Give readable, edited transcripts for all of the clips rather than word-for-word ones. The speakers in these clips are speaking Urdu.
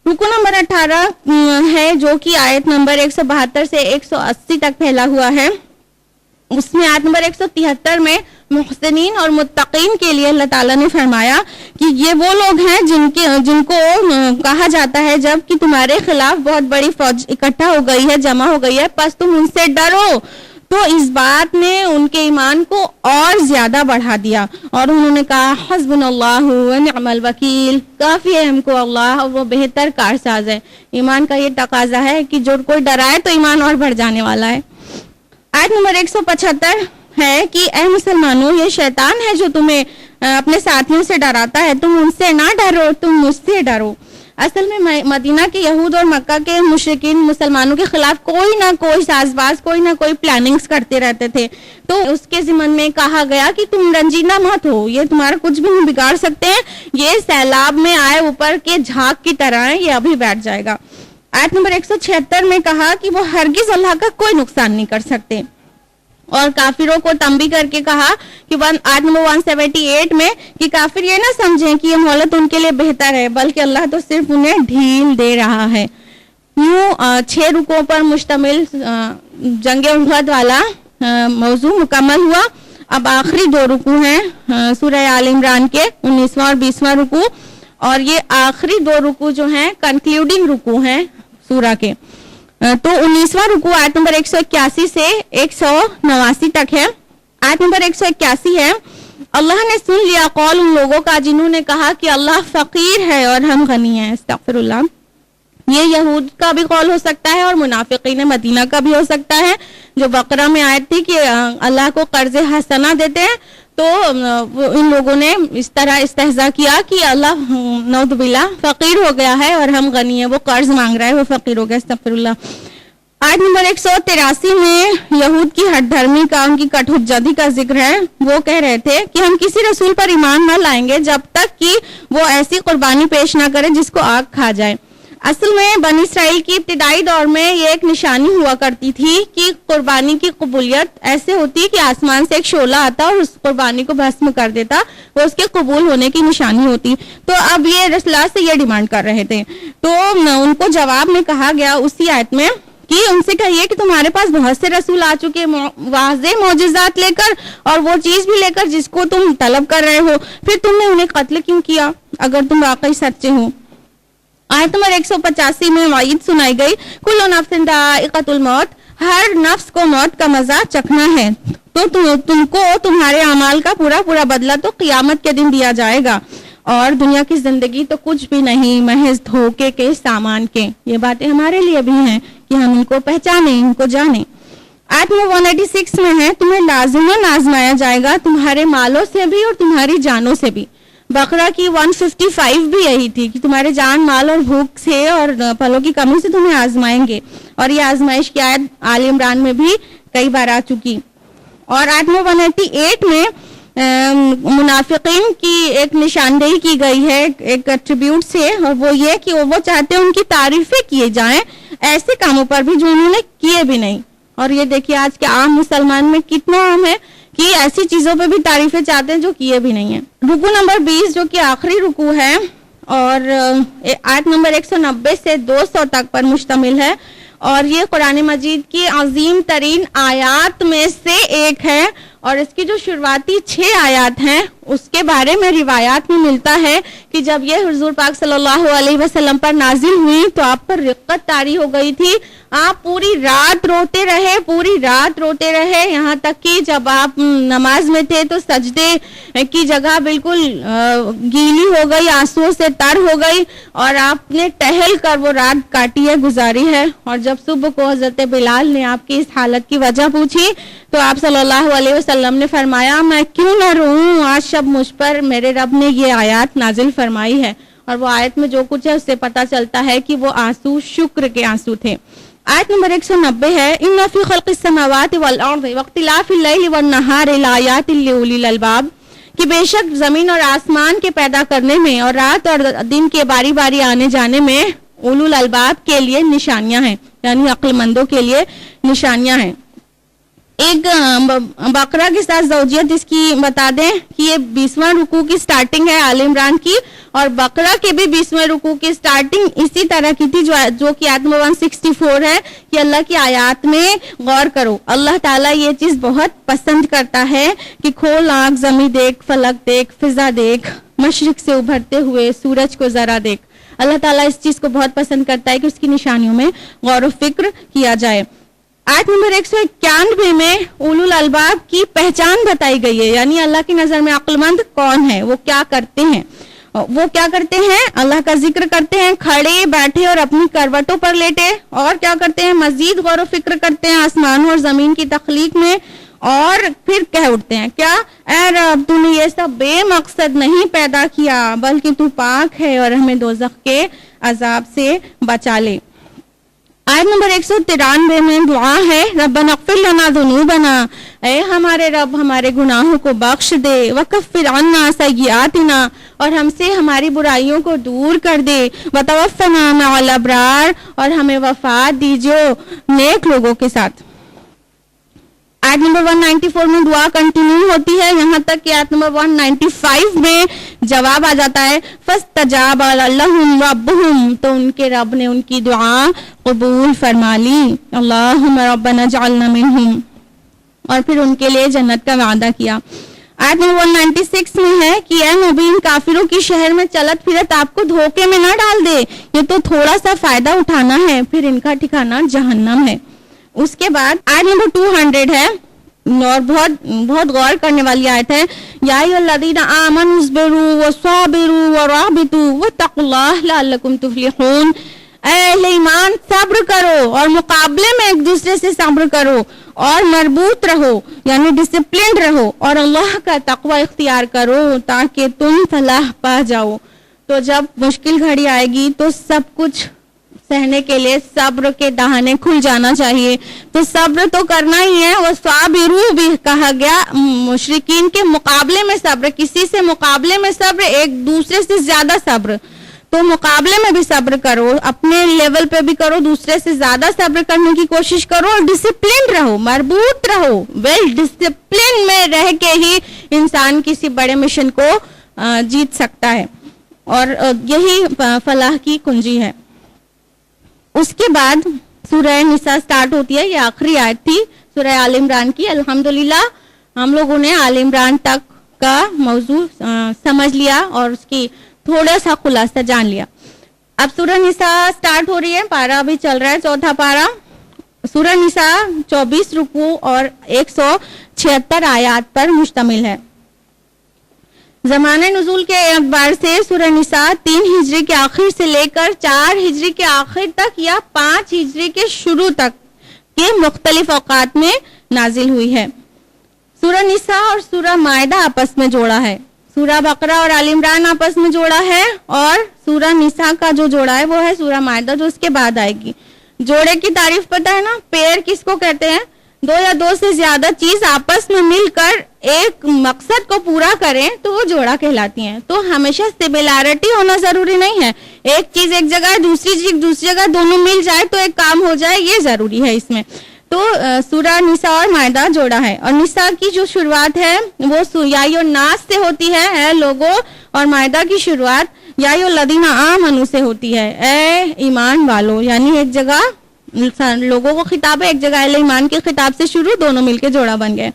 رکو نمبر 18 ہے جو کہ آیت نمبر 172 سے 180 تک پھیلا ہوا ہے. اس میں آیت نمبر 173 میں محسنین اور متقین کے لیے اللہ تعالیٰ نے فرمایا کہ یہ وہ لوگ ہیں جن کو کہا جاتا ہے جب کہ تمہارے خلاف بہت بڑی فوج اکٹھا ہو گئی ہے، جمع ہو گئی ہے، پس تم ان سے ڈرو. تو اس بات نے ان کے ایمان کو اور زیادہ بڑھا دیا اور انہوں نے کہا حسبنا اللہ و نعم الوکیل، کافی ہے ہم کو اللہ اور وہ بہتر کارساز ہے. ایمان کا یہ تقاضا ہے کہ جو کوئی ڈرائے تو ایمان اور بڑھ جانے والا ہے. آیت نمبر 175 ہے کہ اے مسلمانوں، یہ شیطان ہے جو تمہیں اپنے ساتھیوں سے ڈراتا ہے، تم ان سے نہ ڈرو، تم مجھ سے ڈرو. اصل میں مدینہ کے یہود اور مکہ کے مشرکین مسلمانوں کے خلاف کوئی نہ کوئی ساز باز، کوئی نہ کوئی پلاننگز کرتے رہتے تھے. تو اس کے ضمن میں کہا گیا کہ تم رنجیدہ مت ہو، یہ تمہارا کچھ بھی نہیں بگاڑ سکتے ہیں، یہ سیلاب میں آئے اوپر کے جھاگ کی طرح ہے، یہ ابھی بیٹھ جائے گا. آیت نمبر 176 میں کہا کہ وہ ہرگز اللہ کا کوئی نقصان نہیں کر سکتے. اور کافروں کو تنبیہ کر کے کہا کہ آیت نمبر 178 میں کہ کافر یہ نہ سمجھیں کہ یہ مہلت ان کے لیے بہتر ہے، بلکہ اللہ تو صرف انہیں ڈھیل دے رہا ہے. یوں 6 رکوعوں پر مشتمل جنگ احد والا موضوع مکمل ہوا. اب آخری 2 رکوع ہیں سورہ آل عمران کے 19واں اور 20واں رکوع، اور یہ آخری 2 رکوع جو ہیں کنکلیوڈنگ رکوع ہیں سورہ کے. تو 19واں رکوع آیت نمبر 181 سے 189 تک ہے. آیت نمبر 181 ہے، اللہ نے سن لیا قول ان لوگوں کا جنہوں نے کہا کہ اللہ فقیر ہے اور ہم غنی ہیں. استغفر اللہ. یہ یہود کا بھی قول ہو سکتا ہے اور منافقین مدینہ کا بھی ہو سکتا ہے. جو بقرہ میں آیت تھی کہ اللہ کو قرض حسنہ دیتے ہیں، تو ان لوگوں نے اس طرح استہزاء کیا کہ اللہ نعوذ باللہ فقیر ہو گیا ہے اور ہم غنی ہیں، وہ قرض مانگ رہا ہے، وہ فقیر ہو گیا. استغفر اللہ. آیت نمبر 183 میں یہود کی ہٹ دھرمی کا، ان کی کٹ حجتی کا ذکر ہے. وہ کہہ رہے تھے کہ ہم کسی رسول پر ایمان نہ لائیں گے جب تک کہ وہ ایسی قربانی پیش نہ کرے جس کو آگ کھا جائے. اصل میں بنی اسرائیل کی ابتدائی دور میں یہ ایک نشانی ہوا کرتی تھی کہ قربانی کی قبولیت ایسے ہوتی کہ آسمان سے ایک شعلہ آتا اور اس قربانی کو بھسم کر دیتا، وہ اس کے قبول ہونے کی نشانی ہوتی. تو اب یہ رسول اللہ سے یہ ڈیمانڈ کر رہے تھے. تو ان کو جواب میں کہا گیا اسی آیت میں کہ ان سے کہیے کہ تمہارے پاس بہت سے رسول آ چکے واضح معجزات لے کر اور وہ چیز بھی لے کر جس کو تم طلب کر رہے ہو، پھر تم نے انہیں قتل کیوں کیا اگر تم واقعی سچے ہو. آیت نمبر 185 میں وعید سنائی گئی کل نفس ذائقۃ الموت، ہر نفس کو موت کا مزہ چکھنا ہے، تو تم کو تمہارے اعمال کا پورا بدلہ تو قیامت کے دن دیا جائے گا، اور دنیا کی زندگی تو کچھ بھی نہیں محض دھوکے کے سامان کے. یہ باتیں ہمارے لیے بھی ہیں کہ ہم ان کو پہچانیں، ان کو جانیں. آیت نمبر 186 میں ہے تمہیں لازماً آزمایا جائے گا تمہارے مالوں سے بھی اور تمہاری جانوں سے بھی. بقرہ کی 155 بھی یہی تھی کہ تمہارے جان مال اور بھوک سے اور پھلوں کی کمی سے تمہیں آزمائیں گے، اور یہ آزمائش کی آیت آل عمران میں بھی کئی بار آ چکی. اور آیت نمبر 188 میں منافقین کی ایک نشاندہی کی گئی ہے ایک ایٹریبیوٹ سے، اور وہ یہ کہ وہ چاہتے ہیں ان کی تعریفیں کیے جائیں ایسے کاموں پر بھی جو انہوں نے کیے بھی نہیں. اور یہ دیکھیے آج کے عام مسلمان میں کتنا عام ہے کہ ایسی چیزوں پہ بھی تعریفیں چاہتے ہیں جو کیے بھی نہیں ہیں. رکوع نمبر 20 جو کہ آخری رکوع ہے اور آیت نمبر 190 سے 200 تک پر مشتمل ہے، اور یہ قرآن مجید کی عظیم ترین آیات میں سے ایک ہے. اور اس کی جو شروعاتی 6 آیات ہیں اس کے بارے میں روایات میں ملتا ہے کہ جب یہ حضور پاک صلی اللہ علیہ وسلم پر نازل ہوئی تو آپ پر رقت طاری ہو گئی تھی. آپ پوری رات روتے رہے یہاں تک کہ جب آپ نماز میں تھے تو سجدے کی جگہ بالکل گیلی ہو گئی، آنسوؤں سے تر ہو گئی، اور آپ نے ٹہل کر وہ رات کاٹی ہے، گزاری ہے. اور جب صبح کو حضرت بلال نے آپ کی اس حالت کی وجہ پوچھی تو آپ صلی اللہ علیہ وسلم نے فرمایا میں کیوں نہ روؤں، آج شب مجھ پر میرے رب نے یہ آیات نازل فرمائی ہے. اور وہ آیت میں جو کچھ ہے اس سے پتہ چلتا ہے کہ وہ آنسو شکر کے آنسو تھے. آیت نمبر 190 ہے ان فی خلق السماوات والارض واختلاف اللیل والنہار لآیات لأولی الالباب، کہ بے شک زمین اور آسمان کے پیدا کرنے میں اور رات اور دن کے باری باری آنے جانے میں اولو الالباب کے لیے نشانیاں ہیں، یعنی عقل مندوں کے لیے نشانیاں ہیں. ایک بقرہ کے ساتھ زوجیت اس کی بتا دیں کہ یہ 20واں رکوع کی سٹارٹنگ ہے آل عمران کی, اور بقرہ کے بھی 20ویں رکوع کی سٹارٹنگ اسی طرح کی تھی جو کہ آیت نمبر 164 ہے کہ اللہ کی آیات میں غور کرو. اللہ تعالیٰ یہ چیز بہت پسند کرتا ہے کہ کھول آنکھ, زمین دیکھ, فلک دیکھ, فضا دیکھ, مشرق سے ابھرتے ہوئے سورج کو ذرا دیکھ. اللہ تعالیٰ اس چیز کو بہت پسند کرتا ہے کہ اس کی نشانیوں میں غور و فکر کیا جائے. آیت نمبر 191 میں اولو الالباب کی پہچان بتائی گئی ہے, یعنی اللہ کی نظر میں عقل مند کون ہے, وہ کیا کرتے ہیں. وہ کیا کرتے ہیں؟ اللہ کا ذکر کرتے ہیں کھڑے بیٹھے اور اپنی کروٹوں پر لیٹے, اور کیا کرتے ہیں؟ مزید غور و فکر کرتے ہیں آسمانوں اور زمین کی تخلیق میں, اور پھر کہہ اٹھتے ہیں کیا, اے رب تو نے یہ سب بے مقصد نہیں پیدا کیا, بلکہ تو پاک ہے اور ہمیں دوزخ کے عذاب سے بچا لے. آیت نمبر 193 میں دعا ہے ربنا اغفر لنا ذنوبنا, اے ہمارے رب ہمارے گناہوں کو بخش دے, وکفر عنا سیئاتنا, اور ہم سے ہماری برائیوں کو دور کر دے, وتوفنا مع الابرار, اور ہمیں وفات دیجو نیک لوگوں کے ساتھ. آیت نمبر 194 میں دعا کنٹینیو ہوتی ہے یہاں تک کہ آیت نمبر 195 میں جواب آ جاتا ہے فاستجاب لهم ربهم, تو ان کے رب نے ان کی دعا قبول فرما لی. اللہم ربنا اجعلنا منہم, اور پھر ان کے لیے جنت کا وعدہ کیا. آیت نمبر 196 میں ہے کہ اے نبی ان کافروں کی شہر میں چلت پھرت آپ کو دھوکے میں نہ ڈال دے, یہ تو تھوڑا سا فائدہ اٹھانا ہے, پھر ان کا ٹھکانہ جہنم ہے. اس کے بعد آیت نمبر 200 ہے اور بہت غور کرنے والی آیت ہے, یا ایھا الذین آمنوا اصبروا وصابروا ورابطوا واتقوا اللہ لعلکم تفلحون. اے اہل ایمان صبر کرو اور مقابلے میں ایک دوسرے سے صبر کرو اور مربوط رہو, یعنی ڈسپلنڈ رہو, اور اللہ کا تقوی اختیار کرو تاکہ تم فلاح پا جاؤ. تو جب مشکل گھڑی آئے گی تو سب کچھ سہنے کے لیے صبر کے دہانے کھل جانا چاہیے. تو صبر تو کرنا ہی ہے, وہ صابرو بھی کہا گیا, مشرکین کے مقابلے میں صبر, کسی سے مقابلے میں صبر, ایک دوسرے سے زیادہ صبر. تو مقابلے میں بھی صبر کرو, اپنے لیول پہ بھی کرو, دوسرے سے زیادہ صبر کرنے کی کوشش کرو, اور ڈسپلن رہو, مربوط رہو. ویل ڈسپلن میں رہ کے ہی انسان کسی بڑے مشن کو جیت سکتا ہے, اور یہی فلاح کی کنجی ہے. اس کے بعد سورہ نساء سٹارٹ ہوتی ہے, یہ آخری آیت تھی سورہ آل عمران کی. الحمدللہ ہم لوگوں نے آل عمران تک کا موضوع سمجھ لیا اور اس کی تھوڑا سا خلاصہ جان لیا. اب سورہ نساء سٹارٹ ہو رہی ہے, پارہ ابھی چل رہا ہے, چوتھا پارہ. سورہ نساء 24 رکوع اور 176 آیات پر مشتمل ہے. زمانہ نزول کے اعتبار سے سورہ نساء 3 ہجری کے آخر سے لے کر 4 ہجری کے آخر تک یا 5 ہجری کے شروع تک کے مختلف اوقات میں نازل ہوئی ہے. سورہ نساء اور سورہ مائدہ آپس میں جوڑا ہے, سورہ بقرہ اور آل عمران آپس میں جوڑا ہے, اور سورہ نساء کا جو جوڑا ہے وہ ہے سورہ مائدہ جو اس کے بعد آئے گی. جوڑے کی تعریف پتہ ہے نا, پیر کس کو کہتے ہیں؟ دو یا دو سے زیادہ چیز آپس میں مل کر ایک مقصد کو پورا کریں تو وہ جوڑا کہلاتی ہیں. تو ہمیشہ سملیرٹی ہونا ضروری نہیں ہے, ایک چیز ایک جگہ ہے, دوسری چیز دوسری جگہ, دونوں مل جائے تو ایک کام ہو جائے, یہ ضروری ہے اس میں. تو سورہ نساء اور مائدہ جوڑا ہے, اور نساء کی جو شروعات ہے وہ یا الناس سے ہوتی ہے, اے لوگوں, اور مائدہ کی شروعات یا الذین آمنوا سے ہوتی ہے, اے ایمان والو. یعنی ایک جگہ لوگوں کو خطاب ہے, ایک جگہ اہل ایمان کے خطاب سے شروع, دونوں مل کے جوڑا بن گئے.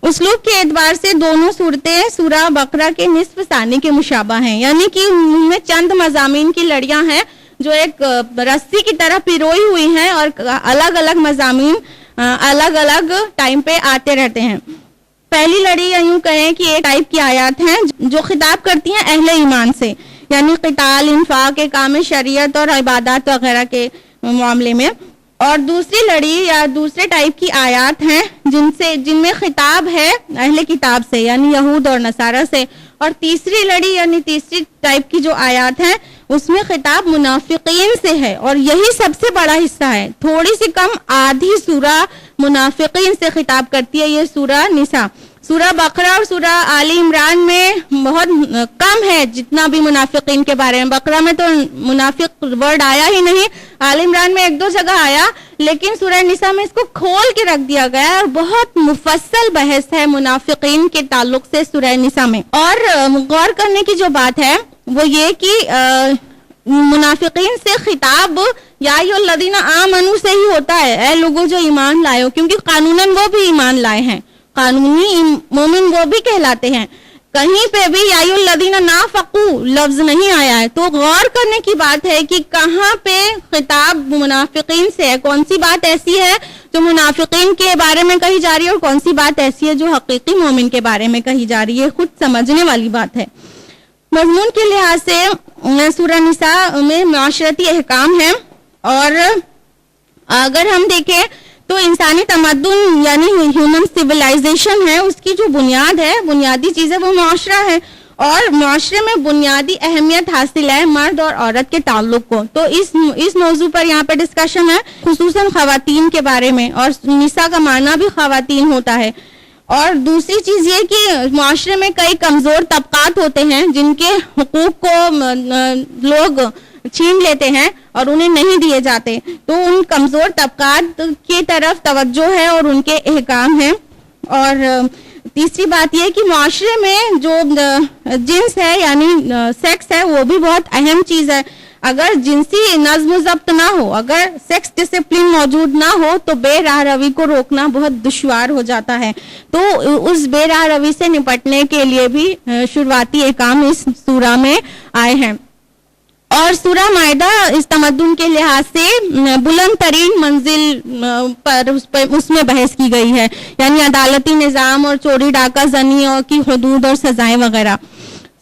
اسلوب کے اعتبار سے دونوں صورتیں سورہ بقرہ کے نصف ثانی کے مشابہ ہیں, یعنی کہ ان میں چند مضامین کی لڑیاں ہیں جو ایک رسی کی طرح پیروئی ہوئی ہیں, اور الگ الگ مضامین الگ الگ ٹائم پہ آتے رہتے ہیں. پہلی لڑی یا یوں کہیں کہ ایک ٹائپ کی آیات ہیں جو خطاب کرتی ہیں اہل ایمان سے, یعنی قتال, انفاق, کام شریعت اور عبادات وغیرہ کے معاملے میں. اور دوسری لڑی یا دوسرے ٹائپ کی آیات ہیں جن میں خطاب ہے اہل کتاب سے, یعنی یہود اور نصارہ سے. اور تیسری لڑی یعنی تیسری ٹائپ کی جو آیات ہیں اس میں خطاب منافقین سے ہے, اور یہی سب سے بڑا حصہ ہے. تھوڑی سی کم, آدھی سورہ منافقین سے خطاب کرتی ہے یہ سورہ نساء. سورہ بقرہ اور سورہ آل عمران میں بہت کم ہے جتنا بھی منافقین کے بارے میں. بقرہ میں تو منافق ورڈ آیا ہی نہیں, آل عمران میں ایک دو جگہ آیا, لیکن سورہ نساء میں اس کو کھول کے رکھ دیا گیا ہے اور بہت مفصل بحث ہے منافقین کے تعلق سے سورہ نساء میں. اور غور کرنے کی جو بات ہے وہ یہ کہ منافقین سے خطاب یا ایھا الذین آمنوا سے ہی ہوتا ہے، اے لوگوں جو ایمان لائے ہو، کیونکہ قانوناً وہ بھی ایمان لائے ہیں، قانونی مومن وہ بھی کہلاتے ہیں. کہیں پہ بھی یا ایھا الذین نافقوا لفظ نہیں آیا ہے. تو غور کرنے کی بات ہے کہ کہاں پہ خطاب منافقین سے ہے، کون سی بات ایسی ہے جو منافقین کے بارے میں کہی جا رہی ہے اور کون سی بات ایسی ہے جو حقیقی مومن کے بارے میں کہی جا رہی ہے. خود سمجھنے والی بات ہے. مضمون کے لحاظ سے سورہ نساء میں معاشرتی احکام ہیں، اور اگر ہم دیکھیں تو انسانی تمدن یعنی ہیومن سیولائزیشن ہے، اس کی جو بنیاد ہے، بنیادی چیز ہے وہ معاشرہ ہے، اور معاشرے میں بنیادی اہمیت حاصل ہے مرد اور عورت کے تعلق کو. تو اس موضوع پر یہاں پہ ڈسکشن ہے خصوصاً خواتین کے بارے میں، اور نساء کا معنی بھی خواتین ہوتا ہے. اور دوسری چیز یہ کہ معاشرے میں کئی کمزور طبقات ہوتے ہیں جن کے حقوق کو لوگ چھین لیتے ہیں اور انہیں نہیں دیے جاتے، تو ان کمزور طبقات کی طرف توجہ ہے اور ان کے احکام ہیں. اور تیسری بات یہ کہ معاشرے میں جو جنس ہے یعنی سیکس ہے وہ بھی بہت اہم چیز ہے. اگر جنسی نظم و ضبط نہ ہو، اگر سیکس ڈسپلن موجود نہ ہو تو بے راہ روی کو روکنا بہت دشوار ہو جاتا ہے. تو اس بے راہ روی سے نپٹنے کے لیے بھی شروعاتی احکام اس سورہ میں آئے ہیں. اور سورہ مائدہ اس تمدن کے لحاظ سے بلند ترین منزل پر اس میں بحث کی گئی ہے، یعنی عدالتی نظام اور چوری ڈاکہ زنی کی حدود اور سزائیں وغیرہ.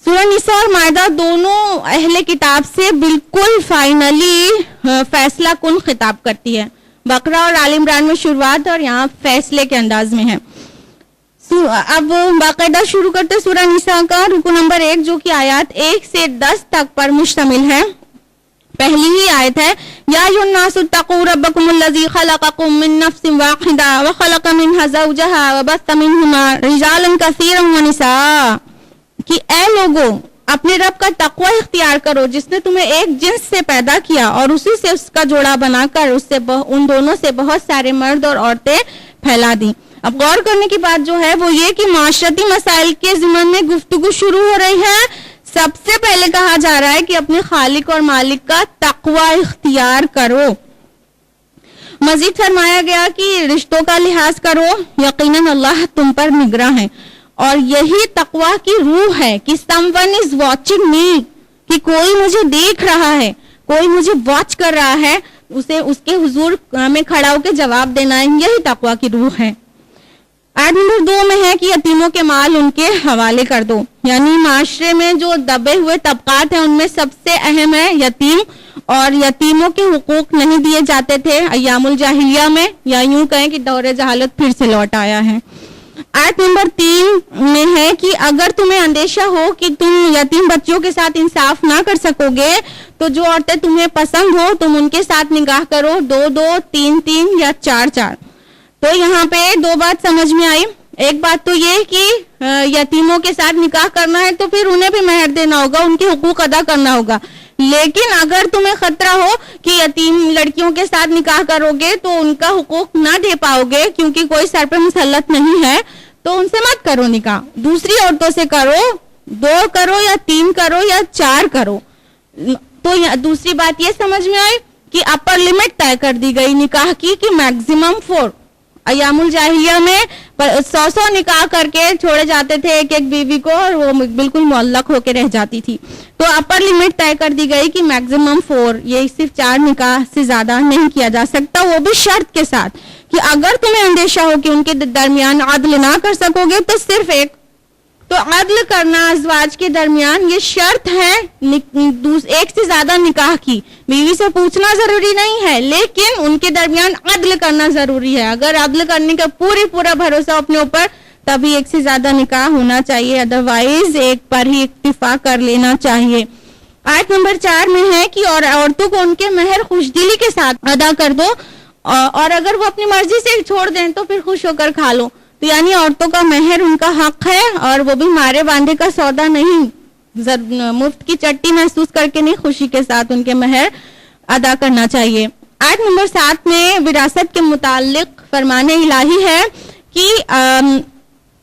سورہ نساء اور مائدہ دونوں اہل کتاب سے بالکل فائنلی فیصلہ کن خطاب کرتی ہے. بقرہ اور آل عمران میں شروعات اور یہاں فیصلے کے انداز میں ہے. اب باقاعدہ شروع کرتے سورہ نساء کا رکو نمبر 1 جو کہ آیات 1 سے 10 تک پر مشتمل ہے. پہلی ہی آیت ہے یا ایھا الناس اتقوا ربکم الذی خلقکم من نفس واحدہ وخلق منها زوجها وبث منهما رجالا کثیرا ونساء، کہ اے لوگوں اپنے رب کا تقوی اختیار کرو جس نے تمہیں ایک جنس سے پیدا کیا اور اسی سے اس کا جوڑا بنا کر اس سے ان دونوں سے بہت سارے مرد اور عورتیں پھیلا دی. اب غور کرنے کی بات جو ہے وہ یہ کہ معاشرتی مسائل کے ضمن میں گفتگو شروع ہو رہی ہے. سب سے پہلے کہا جا رہا ہے کہ اپنے خالق اور مالک کا تقوی اختیار کرو. مزید فرمایا گیا کہ رشتوں کا لحاظ کرو، یقیناً اللہ تم پر نگراں ہے. اور یہی تقوی کی روح ہے کہ someone is watching me، کہ کوئی مجھے دیکھ رہا ہے، کوئی مجھے واچ کر رہا ہے، اسے اس کے حضور میں کھڑا ہو کے جواب دینا ہے. یہی تقوی کی روح ہے. آیت نمبر 2 میں ہے کہ یتیموں کے مال ان کے حوالے کر دو، یعنی معاشرے میں جو دبے ہوئے طبقات ہیں ان میں سب سے اہم ہے یتیم، اور یتیموں کے حقوق نہیں دیے جاتے تھے ایام الجاہلیہ میں، یا یوں کہیں کہ دور جہالت پھر سے لوٹ آیا ہے. آیت نمبر 3 میں ہے کہ اگر تمہیں اندیشہ ہو کہ تم یتیم بچیوں کے ساتھ انصاف نہ کر سکو گے تو جو عورتیں تمہیں پسند ہو تم ان کے ساتھ نکاح کرو، 2-2 3-3 یا 4-4. تو یہاں پہ 2 بات سمجھ میں آئی. ایک بات تو یہ کہ یتیموں کے ساتھ نکاح کرنا ہے تو پھر انہیں بھی مہر دینا ہوگا، ان کے حقوق ادا کرنا ہوگا. لیکن اگر تمہیں خطرہ ہو کہ یتیم لڑکیوں کے ساتھ نکاح کرو گے تو ان کا حقوق نہ دے پاؤ گے کیونکہ کوئی سر پہ مسلط نہیں ہے، تو ان سے مت کرو نکاح. دوسری عورتوں سے کرو، 2 کرو یا 3 کرو یا 4 کرو. تو دوسری بات یہ سمجھ میں آئی کہ اپر لمٹ طے کر دی گئی نکاح کی کہ میکسیمم 4. ایام الجاہلیہ میں 100 نکاح کر کے چھوڑے جاتے تھے ایک بیوی کو، اور وہ بالکل معلق ہو کے رہ جاتی تھی. تو اپر لمٹ طے کر دی گئی کہ میکسیمم 4، یہ صرف 4 نکاح سے زیادہ نہیں کیا جا سکتا، وہ بھی شرط کے ساتھ کہ اگر تمہیں اندیشہ ہو کہ ان کے درمیان عدل نہ کر سکو گے تو صرف 1. تو عدل کرنا ازواج کے درمیان یہ شرط ہے ایک سے زیادہ نکاح کی. بیوی سے پوچھنا ضروری نہیں ہے لیکن ان کے درمیان عدل کرنا ضروری ہے. اگر عدل کرنے کا پورا بھروسہ اپنے اوپر تبھی ایک سے زیادہ نکاح ہونا چاہیے، ادروائز ایک پر ہی اکتفا کر لینا چاہیے. آیت نمبر 4 میں ہے کہ اور عورتوں کو ان کے مہر خوشدلی کے ساتھ ادا کر دو، اور اگر وہ اپنی مرضی سے چھوڑ دیں تو پھر خوش ہو کر کھا لو. تو یعنی عورتوں کا مہر ان کا حق ہے، اور وہ بھی مارے باندھے کا سودا نہیں، مفت کی چٹی محسوس کر کے نہیں، خوشی کے ساتھ ان کے مہر ادا کرنا چاہیے. آیت نمبر 7 میں وراثت کے متعلق فرمان الہی ہے کہ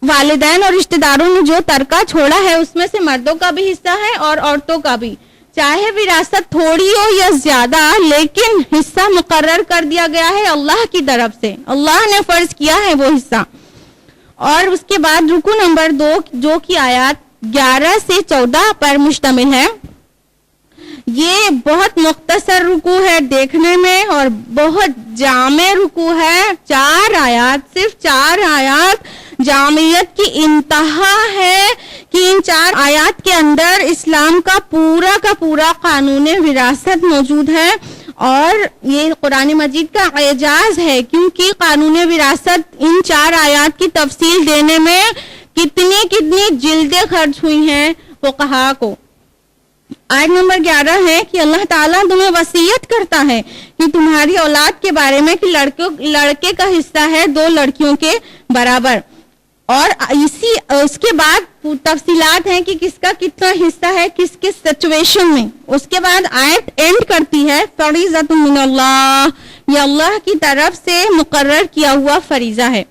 والدین اور رشتہ داروں نے جو ترکہ چھوڑا ہے اس میں سے مردوں کا بھی حصہ ہے اور عورتوں کا بھی، چاہے وراثت تھوڑی ہو یا زیادہ، لیکن حصہ مقرر کر دیا گیا ہے اللہ کی طرف سے، اللہ نے فرض کیا ہے وہ حصہ۔ اور اس کے بعد رکو نمبر 2 جو کہ آیات 11 سے 14 پر مشتمل ہے، یہ بہت مختصر رکوع ہے دیکھنے میں اور بہت جامع رکوع ہے، 4 آیات، صرف 4 آیات جامعیت کی انتہا ہے کہ ان 4 آیات کے اندر اسلام کا پورا قانون وراثت موجود ہے، اور یہ قرآن مجید کا اعجاز ہے کیونکہ قانون وراثت ان 4 آیات کی تفصیل دینے میں کتنی جلدیں خرچ ہوئی ہیں فقہا کو۔ آیت نمبر 11 ہے کہ اللہ تعالیٰ تمہیں وصیت کرتا ہے کہ تمہاری اولاد کے بارے میں کہ لڑکے کا حصہ ہے 2 لڑکیوں کے برابر، اور اس کے بعد تفصیلات ہیں کہ کس کا کتنا حصہ ہے کس کس سچویشن میں۔ اس کے بعد آیت اینڈ کرتی ہے فریضۃ من اللہ، یہ اللہ کی طرف سے مقرر کیا ہوا فریضہ ہے۔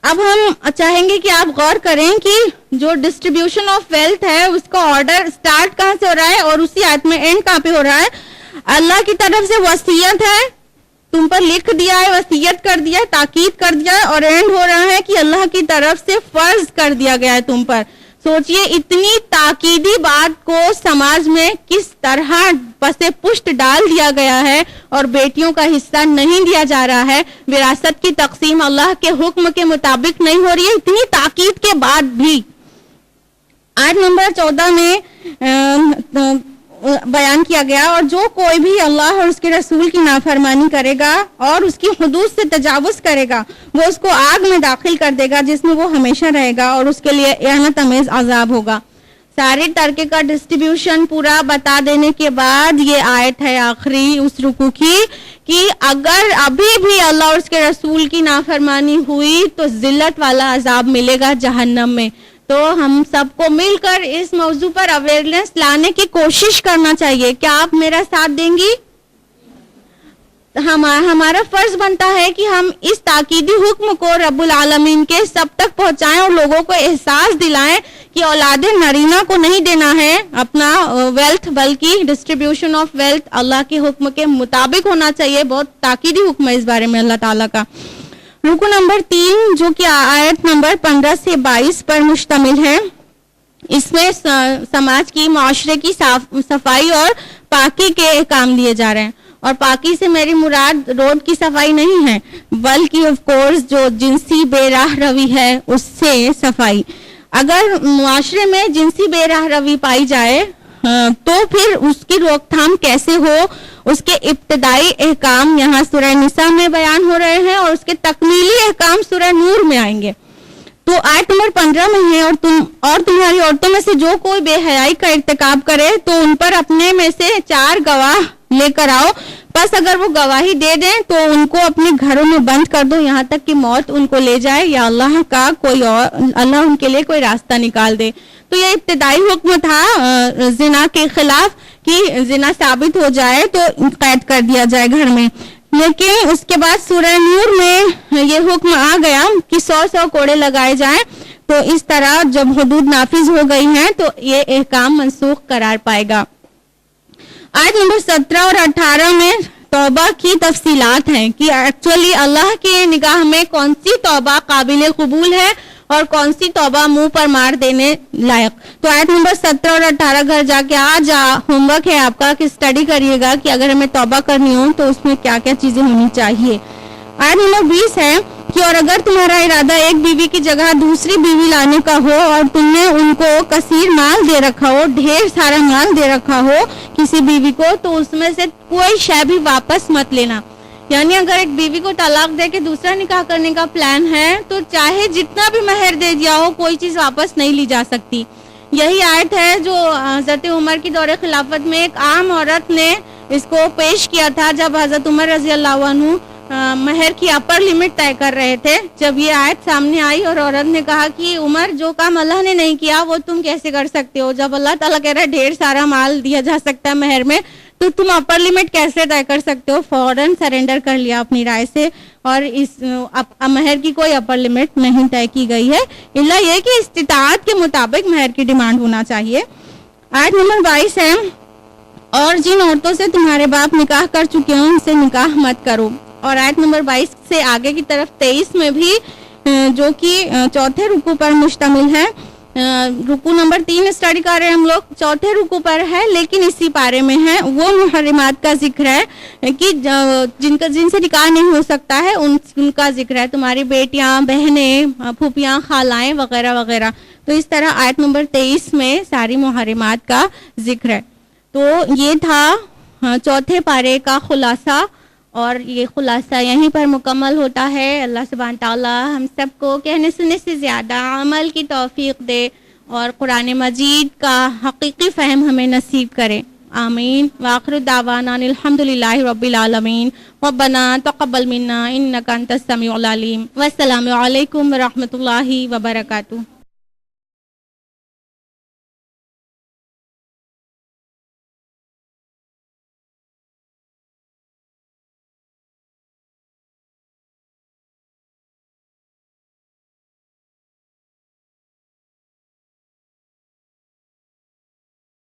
اب ہم چاہیں گے کہ آپ غور کریں کہ جو ڈسٹریبیوشن آف ویلتھ ہے اس کا آرڈر سٹارٹ کہاں سے ہو رہا ہے اور اسی آیت میں اینڈ کہاں پہ ہو رہا ہے۔ اللہ کی طرف سے وصیت ہے، تم پر لکھ دیا ہے، وصیت کر دیا ہے، تاکید کر دیا ہے، اور اینڈ ہو رہا ہے کہ اللہ کی طرف سے فرض کر دیا گیا ہے تم پر۔ سوچئے اتنی تاکیدی بات کو سماج میں کس طرح پسے پشت ڈال دیا گیا ہے اور بیٹیوں کا حصہ نہیں دیا جا رہا ہے، وراثت کی تقسیم اللہ کے حکم کے مطابق نہیں ہو رہی ہے اتنی تاکید کے بعد بھی۔ آیت نمبر 14 میں بیان کیا گیا، اور جو کوئی بھی اللہ اور اس کے رسول کی نافرمانی کرے گا اور اس کی حدود سے تجاوز کرے گا وہ اس کو آگ میں داخل کر دے گا جس میں وہ ہمیشہ رہے گا اور اس کے لیے اہانت آمیز عذاب ہوگا۔ سارے ترکے کا ڈسٹریبیوشن پورا بتا دینے کے بعد یہ آیت ہے آخری اس رکوع کی کہ اگر ابھی بھی اللہ اور اس کے رسول کی نافرمانی ہوئی تو ذلت والا عذاب ملے گا جہنم میں۔ تو ہم سب کو مل کر اس موضوع پر اویئرنیس لانے کی کوشش کرنا چاہیے۔ کیا آپ میرا ساتھ دیں گی؟ ہمارا فرض بنتا ہے کہ ہم اس تاکیدی حکم کو رب العالمین کے سب تک پہنچائیں اور لوگوں کو احساس دلائیں کہ اولاد نرینہ کو نہیں دینا ہے اپنا ویلتھ، بلکہ ڈسٹریبیوشن آف ویلتھ اللہ کے حکم کے مطابق ہونا چاہیے۔ بہت تاکیدی حکم ہے اس بارے میں اللہ تعالیٰ کا۔ رکو نمبر 3 جو کہ آیت نمبر 15 سے 22 پر مشتمل ہے، اس میں سماج کی، معاشرے کی صفائی اور پاکی کے احکام دیے جا رہے ہیں، اور پاکی سے میری مراد روڈ کی صفائی نہیں ہے بلکہ آف کورس جو جنسی بے راہ روی ہے اس سے صفائی۔ اگر معاشرے میں جنسی بے راہ روی پائی جائے تو پھر اس کی روک تھام کیسے ہو، اس کے ابتدائی احکام یہاں سورہ نساء میں بیان ہو رہے ہیں اور اس کے تکمیلی احکام سورہ نور میں آئیں گے۔ تو آیت نمبر 15 میں ہے اور تمہاری عورتوں میں سے جو کوئی بے حیائی کا ارتکاب کرے تو ان پر اپنے میں سے 4 گواہ لے کر آؤ، بس اگر وہ گواہی دے دیں تو ان کو اپنے گھروں میں بند کر دو یہاں تک کہ موت ان کو لے جائے یا اللہ ان کے لیے کوئی راستہ نکال دے۔ تو یہ ابتدائی حکم تھا زنا کے خلاف کہ زنا ثابت ہو جائے تو قید کر دیا جائے گھر میں، لیکن اس کے بعد سورہ نور میں یہ حکم آ گیا کہ 100 کوڑے لگائے جائیں۔ تو اس طرح جب حدود نافذ ہو گئی ہیں تو یہ احکام منسوخ قرار پائے گا۔ آیت نمبر 17 اور 18 میں توبہ کی تفصیلات ہیں کہ ایکچولی اللہ کی نگاہ میں کون سی توبہ قابل قبول ہے اور کون سی توبہ منہ پر مار دینے لائق۔ تو آیت نمبر 17 اور 18 گھر جا کے آج ہوم ورک ہے آپ کا کہ اسٹڈی کریے گا کہ اگر ہمیں توبہ کرنی ہو تو اس میں کیا کیا چیزیں ہونی چاہیے۔ آیت نمبر 20 ہے کہ اور اگر تمہارا ارادہ ایک بیوی کی جگہ دوسری بیوی لانے کا ہو اور تم نے ان کو کثیر مال دے رکھا ہو، ڈھیر سارا مال دے رکھا ہو کسی بیوی کو، تو اس میں سے کوئی شے بھی واپس مت لینا۔ یعنی اگر ایک بیوی کو طلاق دے کے دوسرا نکاح کرنے کا پلان ہے تو چاہے جتنا بھی مہر دے دیا ہو کوئی چیز واپس نہیں لی جا سکتی۔ یہی آیت ہے جو حضرت عمر کی دور خلافت میں ایک عام عورت نے اس کو پیش کیا تھا جب حضرت عمر رضی اللہ عنہ مہر کی اپر لمٹ طے کر رہے تھے۔ جب یہ آیت سامنے آئی اور عورت نے کہا کہ عمر جو کام اللہ نے نہیں کیا وہ تم کیسے کر سکتے ہو، جب اللہ تعالیٰ کہہ رہا ہے ڈھیر سارا مال دیا جا سکتا ہے مہر میں، تو تم اپر لمٹ کیسے طے کر سکتے ہو؟ فوراً سرنڈر کر لیا اپنی رائے سے، اور اس مہر کی کوئی اپر لمٹ نہیں طے کی گئی ہے، الا یہ کہ استطاعت کے مطابق مہر کی ڈیمانڈ ہونا چاہیے۔ آیت نمبر 22 ہے، اور جن عورتوں سے تمہارے باپ نکاح کر چکے ہوں ان سے نکاح مت کرو۔ اور آیت نمبر 22 سے آگے کی طرف 23 میں بھی جو کہ چوتھے رکوع پر مشتمل ہے، رکوع نمبر 3 اسٹڈی کر رہے ہیں ہم لوگ، چوتھے رکوع پر ہے لیکن اسی پارے میں ہے، وہ محرمات کا ذکر ہے کہ جن سے نکاح نہیں ہو سکتا ہے ان کا ذکر ہے، تمہاری بیٹیاں، بہنیں، پھوپھیاں، خالائیں وغیرہ وغیرہ۔ تو اس طرح آیت نمبر 23 میں ساری محرمات کا ذکر ہے۔ تو یہ تھا چوتھے پارے کا خلاصہ، اور یہ خلاصہ یہیں پر مکمل ہوتا ہے۔ اللہ سبحانہ تعالیٰ ہم سب کو کہنے سننے سے زیادہ عمل کی توفیق دے اور قرآن مجید کا حقیقی فہم ہمیں نصیب کرے، آمین۔ وآخر دعوانا الحمدللہ رب العالمین، ربنا تقبل منا انک انت السمیع العلیم، والسلام علیکم ورحمۃ اللہ وبرکاتہ۔